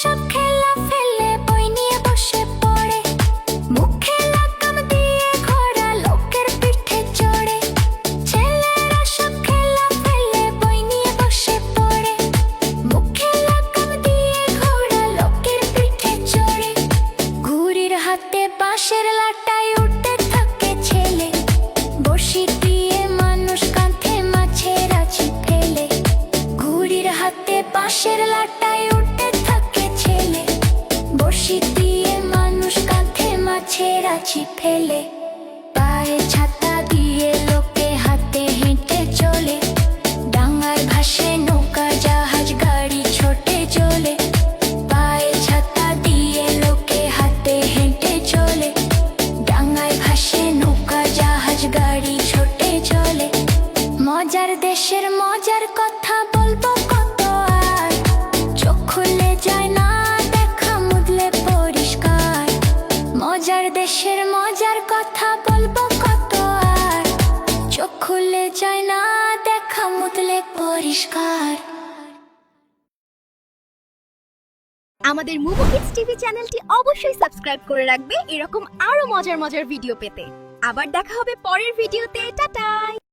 সব খেলা ফেলে বই নিয়ে বসে পড়ে, মুখে লাগাম দিয়ে ঘোড়া লোকের পিঠে চড়ে। ছেলেরা সব খেলা ফেলে বই নিয়ে বসে পড়ে, মুখে লাগাম দিয়ে ঘোড়া লোকের পিঠে চড়ে। ঘুড়ির হাতে বাঁশের লাটায় উঠতে থাকে ছেলে, বড়শি দিয়ে মানুষ কাঁধে মাছের আছি ফেলে। ঘুড়ির হাতে বাঁশের লাটায় উঠতে থাকে ছেলে, বড়শি দিয়ে মানুষ কাঁধে মাছের আছি ফেলে। পায়ে ছাতা দিয়ে লোকে হাতে হেঁটে চলে, ডাঙায় ভাসে নৌকা জাহাজ গাড়ি ছোটে চলে। পায়ে ছাতা দিয়ে লোকে হাতে হেঁটে চলে, ডাঙায় ভাসে নৌকা জাহাজ গাড়ি ছোটে চলে। মজার দেশের মজার কথা বলবো কত আর, চোখ খুলে যায় না দেখা মুদলে পরিষ্কার। মজার দেশের মজার কথা বলবো কত আর, চোখ খুলে যায় না দেখা মুদলে পরিষ্কার। আমাদের মুভি কিডস টিভি চ্যানেলটি অবশ্যই সাবস্ক্রাইব করে রাখবে এরকম আরো মজার মজার ভিডিও পেতে। আবার দেখা হবে পরের ভিডিওতে। টাটা।